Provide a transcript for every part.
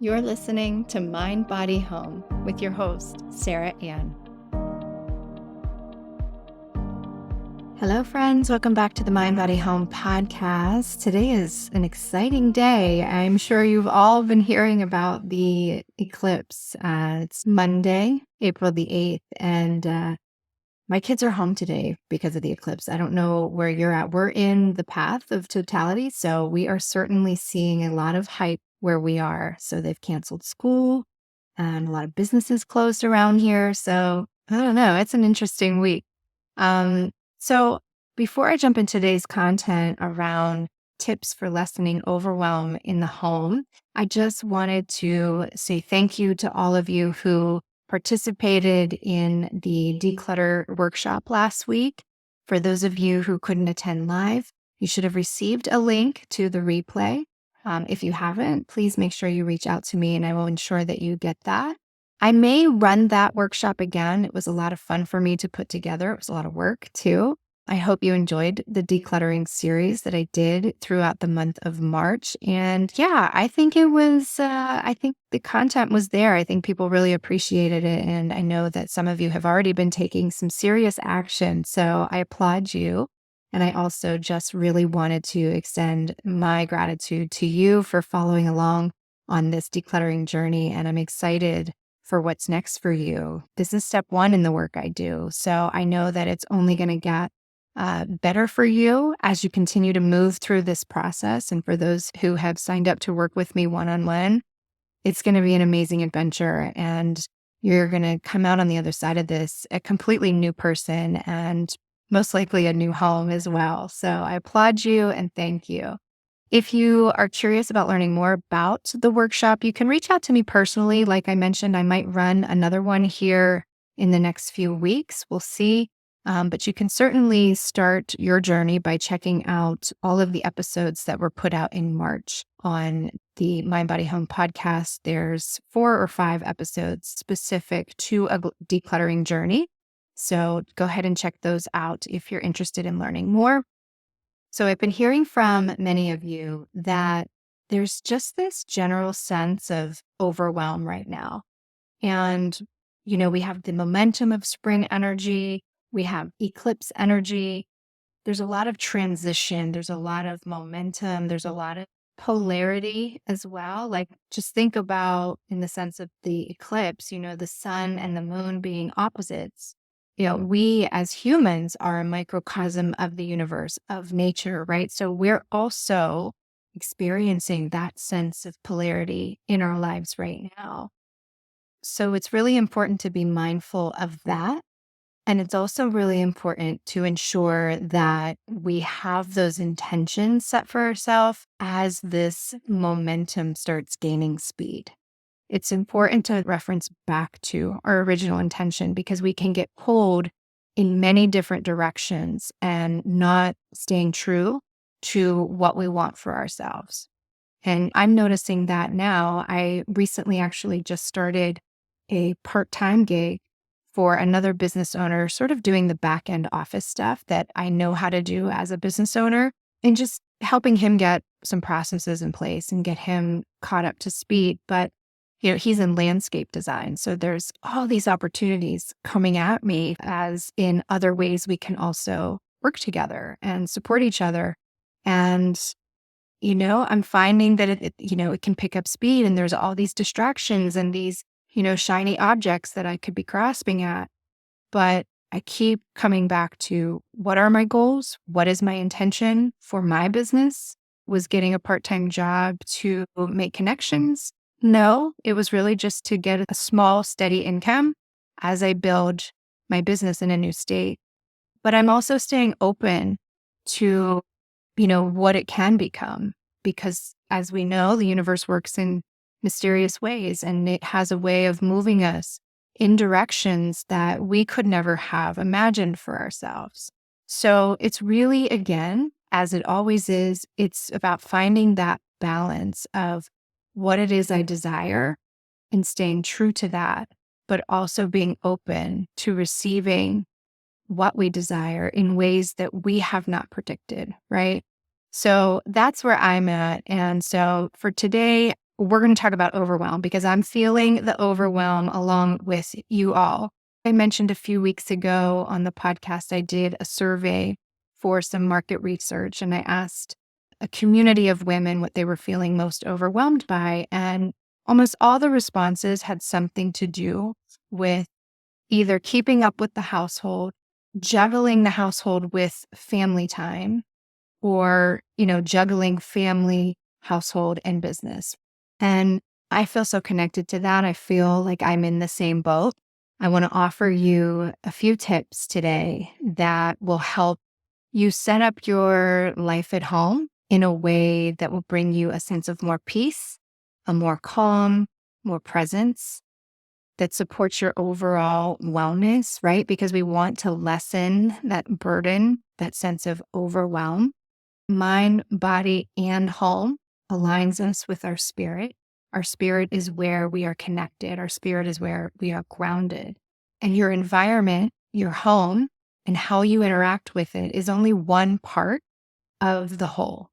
You're listening to Mind, Body, Home with your host, Sara Ann. Hello, friends. Welcome back to the Mind, Body, Home podcast. Today is an exciting day. I'm sure you've all been hearing about the eclipse. It's Monday, April the 8th, and my kids are home today because of the eclipse. I don't know where you're at. We're in the path of totality, so we are certainly seeing a lot of hype where we are. So they've canceled school and a lot of businesses closed around here. So I don't know. It's an interesting week. So before I jump into today's content around tips for lessening overwhelm in the home, I just wanted to say thank you to all of you who participated in the Declutter workshop last week. For those of you who couldn't attend live, you should have received a link to the replay. If you haven't, please make sure you reach out to me and I will ensure that you get that. I may run that workshop again. It was a lot of fun for me to put together. It was a lot of work too. I hope you enjoyed the decluttering series that I did throughout the month of March. And yeah, I think I think the content was there. I think people really appreciated it. And I know that some of you have already been taking some serious action. So I applaud you. And I also just really wanted to extend my gratitude to you for following along on this decluttering journey. And I'm excited for what's next for you. This is step one in the work I do. So I know that it's only going to get better for you as you continue to move through this process. And for those who have signed up to work with me one-on-one, it's going to be an amazing adventure. And you're going to come out on the other side of this a completely new person and most likely a new home as well. So I applaud you and thank you. If you are curious about learning more about the workshop, you can reach out to me personally. Like I mentioned, I might run another one here in the next few weeks. We'll see. But you can certainly start your journey by checking out all of the episodes that were put out in March on the Mind, Body, Home podcast. There's 4 or 5 episodes specific to a decluttering journey. So go ahead and check those out if you're interested in learning more. So I've been hearing from many of you that there's just this general sense of overwhelm right now. And, we have the momentum of spring energy. We have eclipse energy. There's a lot of transition. There's a lot of momentum. There's a lot of polarity as well. Like just think about in the sense of the eclipse, the sun and the moon being opposites. We as humans are a microcosm of the universe, of nature, right? So we're also experiencing that sense of polarity in our lives right now. So it's really important to be mindful of that. And it's also really important to ensure that we have those intentions set for ourselves as this momentum starts gaining speed. It's important to reference back to our original intention because we can get pulled in many different directions and not staying true to what we want for ourselves. And I'm noticing that now. I recently actually just started a part-time gig for another business owner, sort of doing the back end office stuff that I know how to do as a business owner and just helping him get some processes in place and get him caught up to speed. But he's in landscape design. So there's all these opportunities coming at me as in other ways we can also work together and support each other. And, I'm finding that it can pick up speed and there's all these distractions and these, shiny objects that I could be grasping at. But I keep coming back to what are my goals? What is my intention for my business? Was getting a part-time job to make connections? No, it was really just to get a small, steady income as I build my business in a new state. But I'm also staying open to, what it can become, because as we know, the universe works in mysterious ways and it has a way of moving us in directions that we could never have imagined for ourselves. So it's really, again, as it always is, it's about finding that balance of what it is I desire and staying true to that, but also being open to receiving what we desire in ways that we have not predicted, right? So that's where I'm at. And so for today, we're going to talk about overwhelm because I'm feeling the overwhelm along with you all. I mentioned a few weeks ago on the podcast, I did a survey for some market research, and I asked a community of women what they were feeling most overwhelmed by. And almost all the responses had something to do with either keeping up with the household, juggling the household with family time, or, juggling family, household, and business. And I feel so connected to that. I feel like I'm in the same boat. I want to offer you a few tips today that will help you set up your life at home in a way that will bring you a sense of more peace, a more calm, more presence that supports your overall wellness, right? Because we want to lessen that burden, that sense of overwhelm. Mind, body, and home aligns us with our spirit. Our spirit is where we are connected. Our spirit is where we are grounded. And your environment, your home, and how you interact with it is only one part of the whole.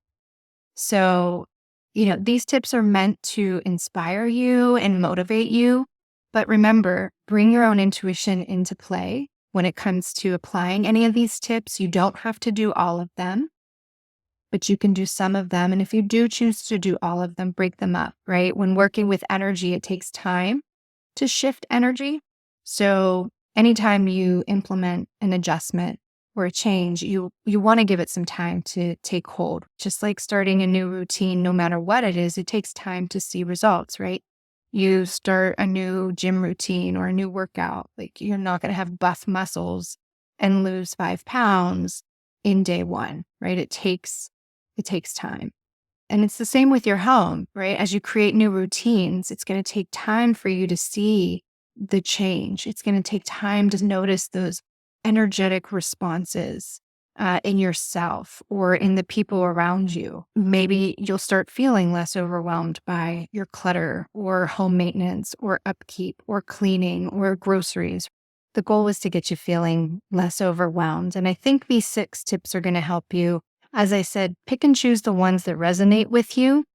So, these tips are meant to inspire you and motivate you. But remember, bring your own intuition into play when it comes to applying any of these tips. You don't have to do all of them, but you can do some of them. And if you do choose to do all of them, break them up, right? When working with energy, it takes time to shift energy. So anytime you implement an adjustment or a change, you want to give it some time to take hold. Just like starting a new routine, no matter what it is, it takes time to see results, right? You start a new gym routine or a new workout, like you're not going to have buff muscles and lose 5 pounds in day one, right? It takes time. And it's the same with your home, right? As you create new routines, it's going to take time for you to see the change. It's going to take time to notice those energetic responses in yourself or in the people around you. Maybe you'll start feeling less overwhelmed by your clutter or home maintenance or upkeep or cleaning or groceries. The goal is to get you feeling less overwhelmed. And I think these 6 tips are going to help you. As I said, pick and choose the ones that resonate with you.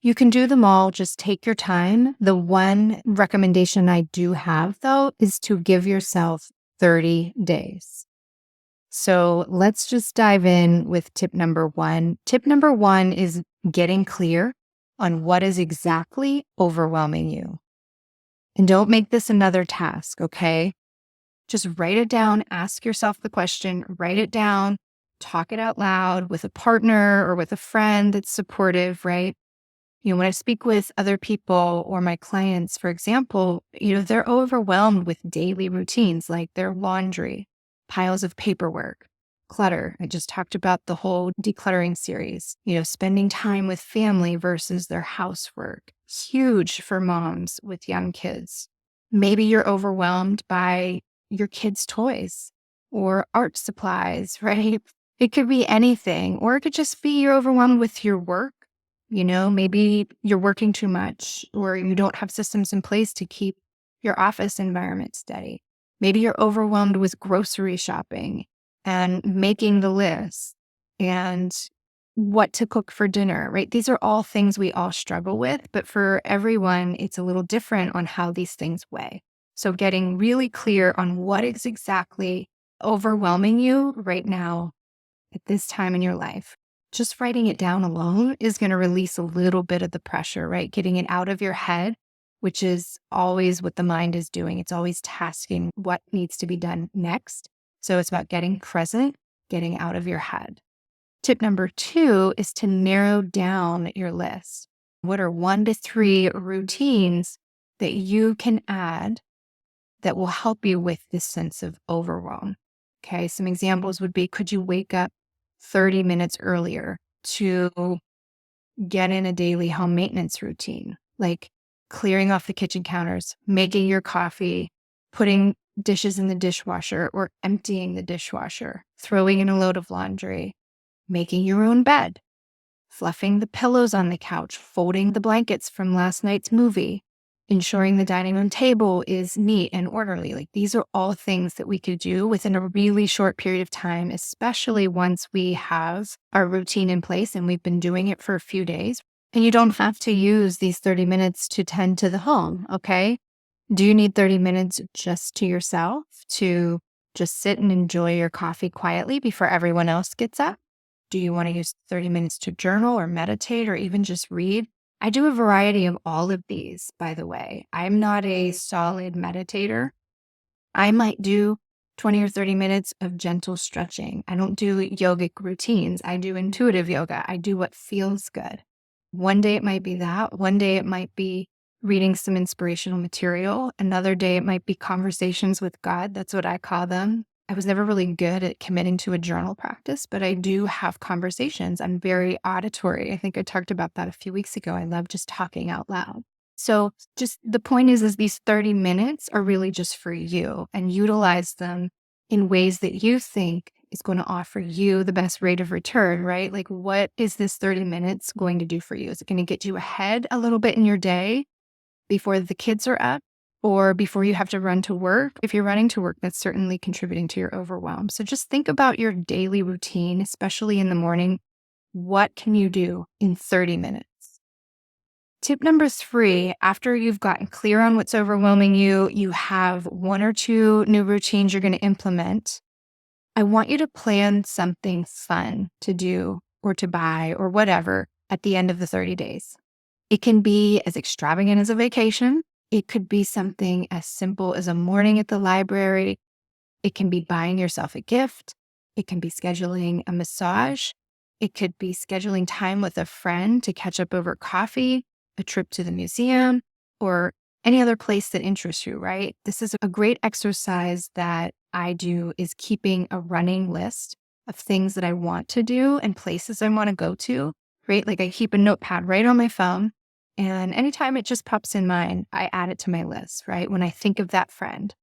You can do them all, just take your time. The one recommendation I do have, though, is to give yourself 30 days. So let's just dive in with tip number 1. Tip number 1 is getting clear on what is exactly overwhelming you. And don't make this another task, okay? Just write it down, ask yourself the question, write it down. Talk it out loud with a partner or with a friend that's supportive, right? When I speak with other people or my clients, for example, they're overwhelmed with daily routines like their laundry, piles of paperwork, clutter. I just talked about the whole decluttering series, spending time with family versus their housework. Huge for moms with young kids. Maybe you're overwhelmed by your kids' toys or art supplies, right? It could be anything, or it could just be you're overwhelmed with your work. Maybe you're working too much, or you don't have systems in place to keep your office environment steady. Maybe you're overwhelmed with grocery shopping and making the list and what to cook for dinner, right? These are all things we all struggle with, but for everyone, it's a little different on how these things weigh. So getting really clear on what is exactly overwhelming you right now at this time in your life. Just writing it down alone is going to release a little bit of the pressure, right? Getting it out of your head, which is always what the mind is doing. It's always tasking what needs to be done next. So it's about getting present, getting out of your head. Tip number 2 is to narrow down your list. What are 1 to 3 routines that you can add that will help you with this sense of overwhelm? Okay, some examples would be, could you wake up 30 minutes earlier to get in a daily home maintenance routine, like clearing off the kitchen counters, making your coffee, putting dishes in the dishwasher or emptying the dishwasher, throwing in a load of laundry, making your own bed, fluffing the pillows on the couch, folding the blankets from last night's movie, ensuring the dining room table is neat and orderly. Like, these are all things that we could do within a really short period of time, especially once we have our routine in place and we've been doing it for a few days. And you don't have to use these 30 minutes to tend to the home, okay? Do you need 30 minutes just to yourself to just sit and enjoy your coffee quietly before everyone else gets up? Do you want to use 30 minutes to journal or meditate or even just read? I do a variety of all of these, by the way. I'm not a solid meditator. I might do 20 or 30 minutes of gentle stretching. I don't do yogic routines. I do intuitive yoga. I do what feels good. One day it might be that. One day it might be reading some inspirational material. Another day it might be conversations with God. That's what I call them. I was never really good at committing to a journal practice, but I do have conversations. I'm very auditory. I think I talked about that a few weeks ago. I love just talking out loud. So just the point is these 30 minutes are really just for you, and utilize them in ways that you think is going to offer you the best rate of return, right? Like, what is this 30 minutes going to do for you? Is it going to get you ahead a little bit in your day before the kids are up or before you have to run to work? If you're running to work, that's certainly contributing to your overwhelm. So just think about your daily routine, especially in the morning. What can you do in 30 minutes? Tip number 3, after you've gotten clear on what's overwhelming you, you have 1 or 2 new routines you're going to implement. I want you to plan something fun to do or to buy or whatever at the end of the 30 days. It can be as extravagant as a vacation. It could be something as simple as a morning at the library. It can be buying yourself a gift. It can be scheduling a massage. It could be scheduling time with a friend to catch up over coffee, a trip to the museum, or any other place that interests you, right? This is a great exercise that I do, is keeping a running list of things that I want to do and places I want to go to, right? Like I keep a notepad right on my phone, and anytime it just pops in mind, I add it to my list, right? When I think of that friend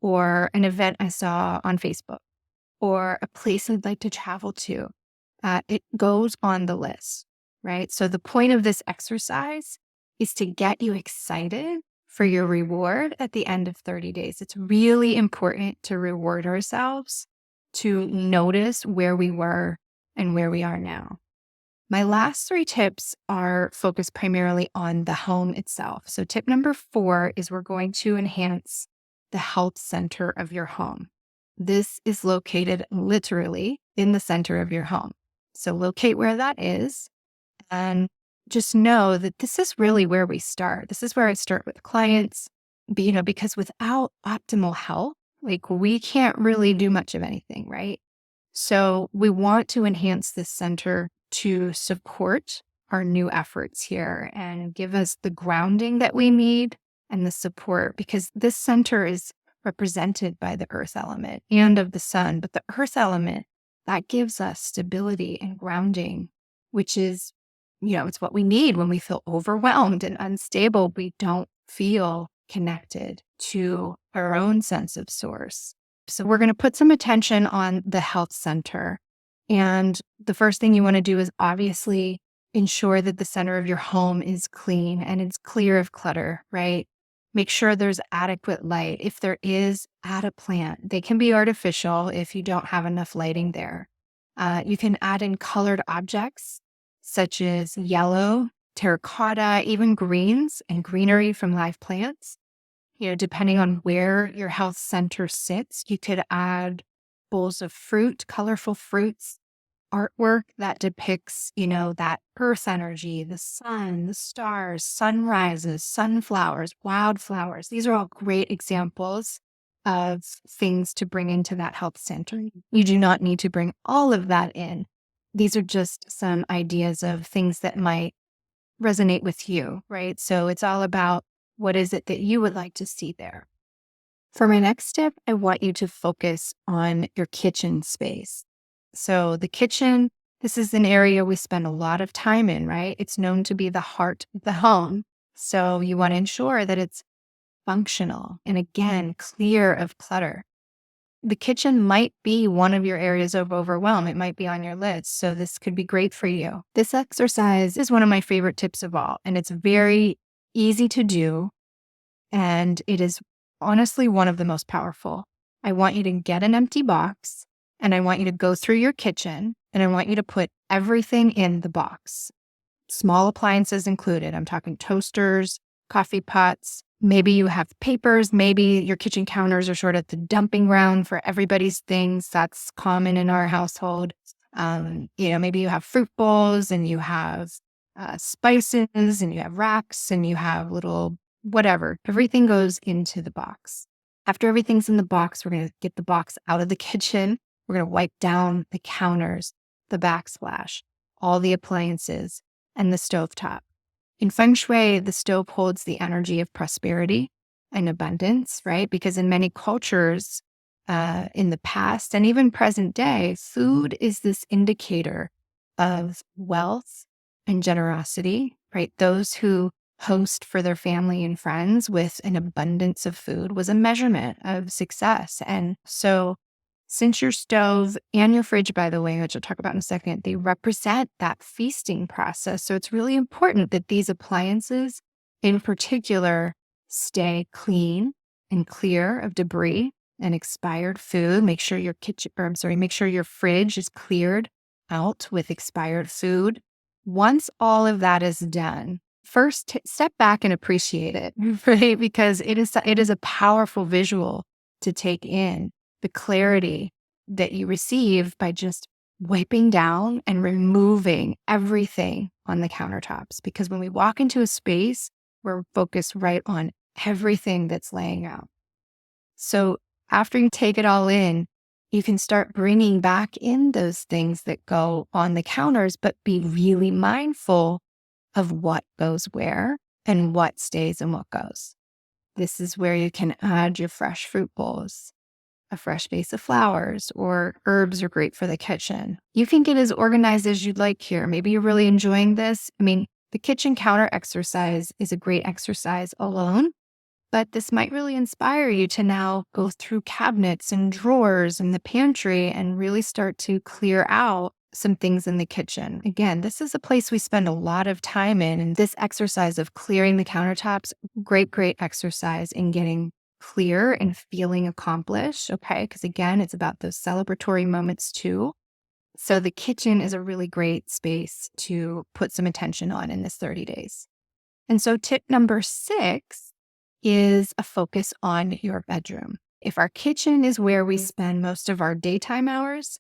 or an event I saw on Facebook or a place I'd like to travel to, it goes on the list, right? So the point of this exercise is to get you excited for your reward at the end of 30 days. It's really important to reward ourselves, to notice where we were and where we are now. My last 3 tips are focused primarily on the home itself. So tip number 4 is we're going to enhance the health center of your home. This is located literally in the center of your home. So locate where that is and just know that this is really where we start. This is where I start with clients, because without optimal health, like we can't really do much of anything, right? So we want to enhance this center to support our new efforts here and give us the grounding that we need and the support, because this center is represented by the earth element and of the sun, but the earth element, that gives us stability and grounding, which is, it's what we need when we feel overwhelmed and unstable. We don't feel connected to our own sense of source. So we're going to put some attention on the health center. And the first thing you want to do is obviously ensure that the center of your home is clean and it's clear of clutter, right? Make sure there's adequate light. If there is, add a plant. They can be artificial if you don't have enough lighting there. You can add in colored objects such as yellow, terracotta, even greens and greenery from live plants. Depending on where your health center sits, you could add bowls of fruit, colorful fruits, artwork that depicts, that earth energy, the sun, the stars, sunrises, sunflowers, wildflowers. These are all great examples of things to bring into that health center. You do not need to bring all of that in. These are just some ideas of things that might resonate with you, right? So it's all about what is it that you would like to see there. For my next tip, I want you to focus on your kitchen space. So the kitchen, this is an area we spend a lot of time in, right? It's known to be the heart of the home. So you want to ensure that it's functional and, again, clear of clutter. The kitchen might be one of your areas of overwhelm. It might be on your list. So this could be great for you. This exercise is one of my favorite tips of all, and it's very easy to do. And it is honestly one of the most powerful. I want you to get an empty box and I want you to go through your kitchen and I want you to put everything in the box. small appliances included. I'm talking toasters, coffee pots. Maybe you have papers. Maybe your kitchen counters are sort of the dumping ground for everybody's things. That's common in our household. Maybe you have fruit bowls and you have spices and you have racks and you have little whatever. Everything goes into the box. After everything's in the box, we're going to get the box out of the kitchen. We're going to wipe down the counters, the backsplash, all the appliances, and the stovetop. In Feng Shui, the stove holds the energy of prosperity and abundance, right? Because in many cultures in the past and even present day, food is this indicator of wealth and generosity, right? Those who host for their family and friends with an abundance of food was a measurement of success. And so since your stove and your fridge, by the way, which I'll talk about in a second, they represent that feasting process. So it's really important that these appliances in particular stay clean and clear of debris and expired food. Make sure make sure your fridge is cleared out with expired food. Once all of that is done, first step back and appreciate it, right? Because it is a powerful visual to take in the clarity that you receive by just wiping down and removing everything on the countertops. Because when we walk into a space, we're focused right on everything that's laying out. So after you take it all in, you can start bringing back in those things that go on the counters, but be really mindful of what goes where and what stays and what goes. This is where you can add your fresh fruit bowls. A fresh vase of flowers or herbs are great for the kitchen. You can get as organized as you'd like here. Maybe you're really enjoying this. I mean, the kitchen counter exercise is a great exercise alone, but this might really inspire you to now go through cabinets and drawers in the pantry and really start to clear out some things in the kitchen. Again, this is a place we spend a lot of time in, and this exercise of clearing the countertops, great exercise in getting clear and feeling accomplished, okay? Because again, it's about those celebratory moments too. So the kitchen is a really great space to put some attention on in this 30 days. And so tip number 6 is a focus on your bedroom. If our kitchen is where we spend most of our daytime hours,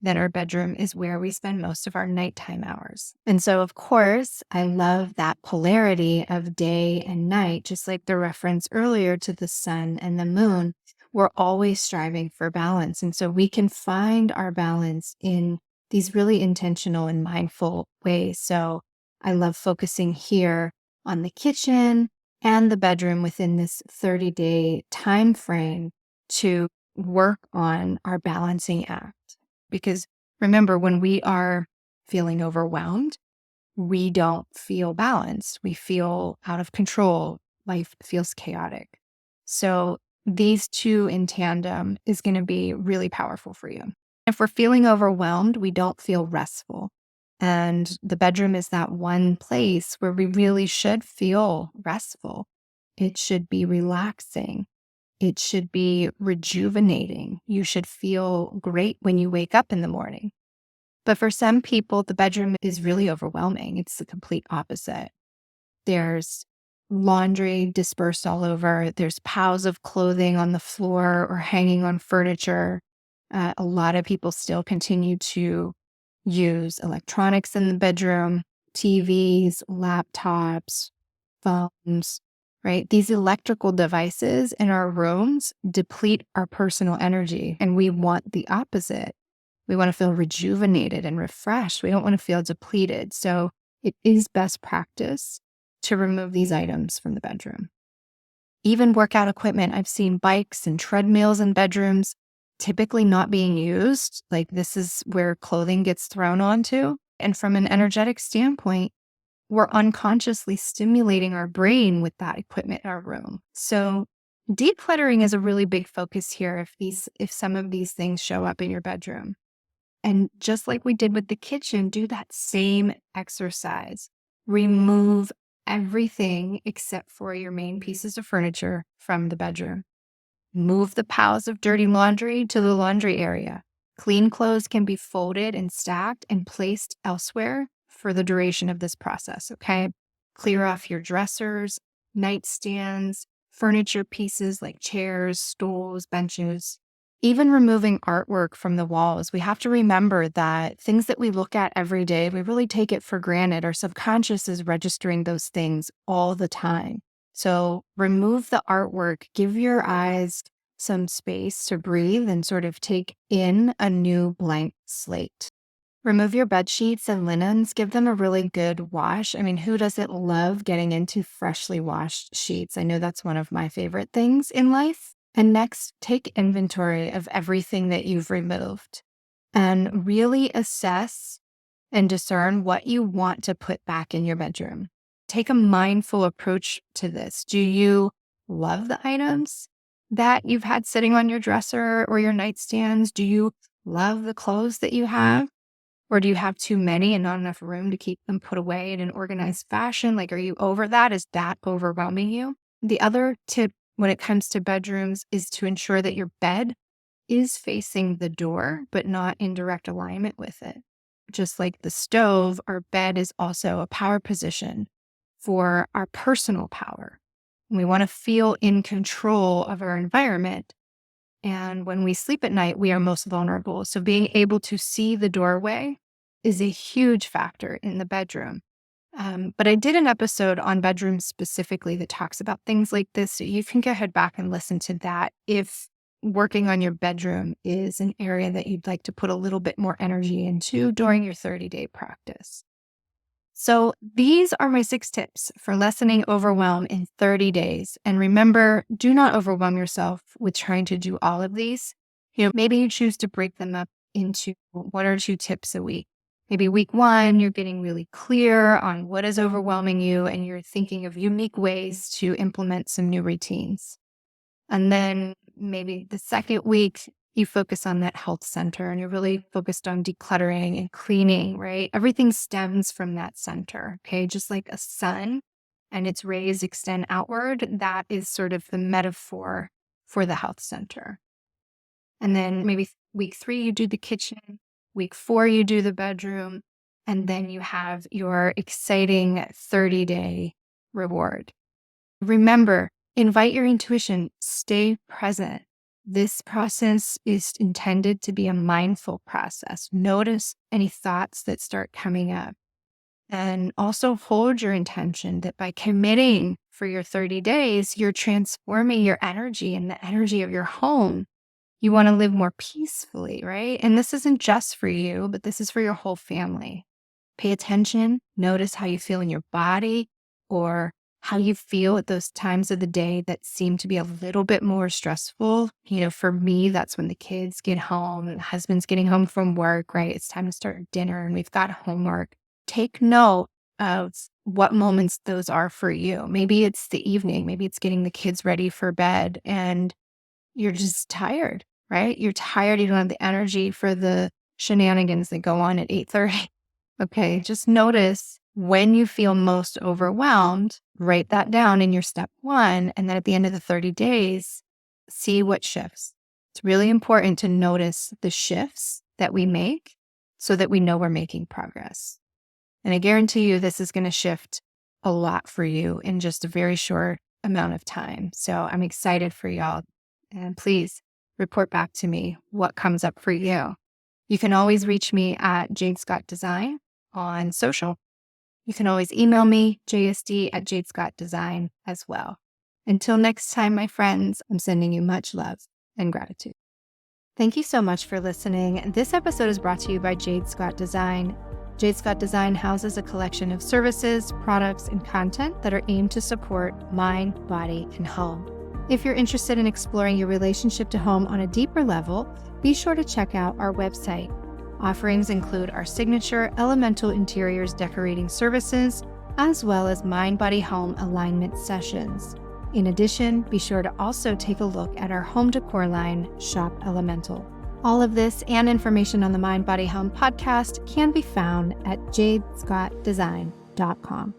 then our bedroom is where we spend most of our nighttime hours. And so, of course, I love that polarity of day and night, just like the reference earlier to the sun and the moon. We're always striving for balance. And so we can find our balance in these really intentional and mindful ways. So I love focusing here on the kitchen and the bedroom within this 30-day time frame to work on our balancing act. Because remember, when we are feeling overwhelmed, we don't feel balanced. We feel out of control. Life feels chaotic. So these two in tandem is going to be really powerful for you. If we're feeling overwhelmed, we don't feel restful. And the bedroom is that one place where we really should feel restful. It should be relaxing. It should be rejuvenating. You should feel great when you wake up in the morning. But for some people, the bedroom is really overwhelming. It's the complete opposite. There's laundry dispersed all over. There's piles of clothing on the floor or hanging on furniture. A lot of people still continue to use electronics in the bedroom, TVs, laptops, phones, right? These electrical devices in our rooms deplete our personal energy, and we want the opposite. We want to feel rejuvenated and refreshed. We don't want to feel depleted. So it is best practice to remove these items from the bedroom. Even workout equipment, I've seen bikes and treadmills in bedrooms typically not being used. Like, this is where clothing gets thrown onto. And from an energetic standpoint, we're unconsciously stimulating our brain with that equipment in our room. So decluttering is a really big focus here if some of these things show up in your bedroom. And just like we did with the kitchen, do that same exercise. Remove everything except for your main pieces of furniture from the bedroom. Move the piles of dirty laundry to the laundry area. Clean clothes can be folded and stacked and placed elsewhere for the duration of this process, okay? Clear off your dressers, nightstands, furniture pieces like chairs, stools, benches. Even removing artwork from the walls, we have to remember that things that we look at every day, we really take it for granted. Our subconscious is registering those things all the time. So remove the artwork, give your eyes some space to breathe and sort of take in a new blank slate. Remove your bed sheets and linens, give them a really good wash. I mean, who doesn't love getting into freshly washed sheets? I know that's one of my favorite things in life. And next, take inventory of everything that you've removed and really assess and discern what you want to put back in your bedroom. Take a mindful approach to this. Do you love the items that you've had sitting on your dresser or your nightstands? Do you love the clothes that you have? Or do you have too many and not enough room to keep them put away in an organized fashion? Like, are you over that? Is that overwhelming you? The other tip when it comes to bedrooms is to ensure that your bed is facing the door, but not in direct alignment with it. Just like the stove, our bed is also a power position for our personal power. We want to feel in control of our environment. And when we sleep at night, we are most vulnerable. So being able to see the doorway is a huge factor in the bedroom. But I did an episode on bedrooms specifically that talks about things like this. So you can go ahead back and listen to that if working on your bedroom is an area that you'd like to put a little bit more energy into during your 30-day practice. So these are my 6 tips for lessening overwhelm in 30 days. And remember, do not overwhelm yourself with trying to do all of these. Maybe you choose to break them up into 1 or 2 tips a week. Maybe week 1, you're getting really clear on what is overwhelming you and you're thinking of unique ways to implement some new routines. And then maybe the second week, you focus on that health center and you're really focused on decluttering and cleaning, right? Everything stems from that center, okay? Just like a sun and its rays extend outward, that is sort of the metaphor for the health center. And then maybe week 3, you do the kitchen. Week 4, you do the bedroom. And then you have your exciting 30-day reward. Remember, invite your intuition, stay present. This process is intended to be a mindful process. Notice any thoughts that start coming up. And also hold your intention that by committing for your 30 days, you're transforming your energy and the energy of your home. You want to live more peacefully, right? And this isn't just for you, but this is for your whole family. Pay attention. Notice how you feel in your body or how you feel at those times of the day that seem to be a little bit more stressful. For me, that's when the kids get home and the husband's getting home from work, right? It's time to start dinner and we've got homework. Take note of what moments those are for you. Maybe it's the evening. Maybe it's getting the kids ready for bed and you're just tired, right? You're tired. You don't have the energy for the shenanigans that go on at 8:30. Okay, just notice when you feel most overwhelmed, write that down in your step 1. And then at the end of the 30 days, see what shifts. It's really important to notice the shifts that we make so that we know we're making progress. And I guarantee you this is going to shift a lot for you in just a very short amount of time. So I'm excited for y'all. And please report back to me what comes up for you. You can always reach me at Jade Scott Design on social. You can always email me, jsd@jadescottdesign as well. Until next time, my friends, I'm sending you much love and gratitude. Thank you so much for listening. This episode is brought to you by Jade Scott Design. Jade Scott Design houses a collection of services, products, and content that are aimed to support mind, body, and home. If you're interested in exploring your relationship to home on a deeper level, be sure to check out our website. Offerings include our signature elemental interiors decorating services, as well as mind-body-home alignment sessions. In addition, be sure to also take a look at our home decor line, Shop Elemental. All of this and information on the Mind Body Home podcast can be found at jadescottdesign.com.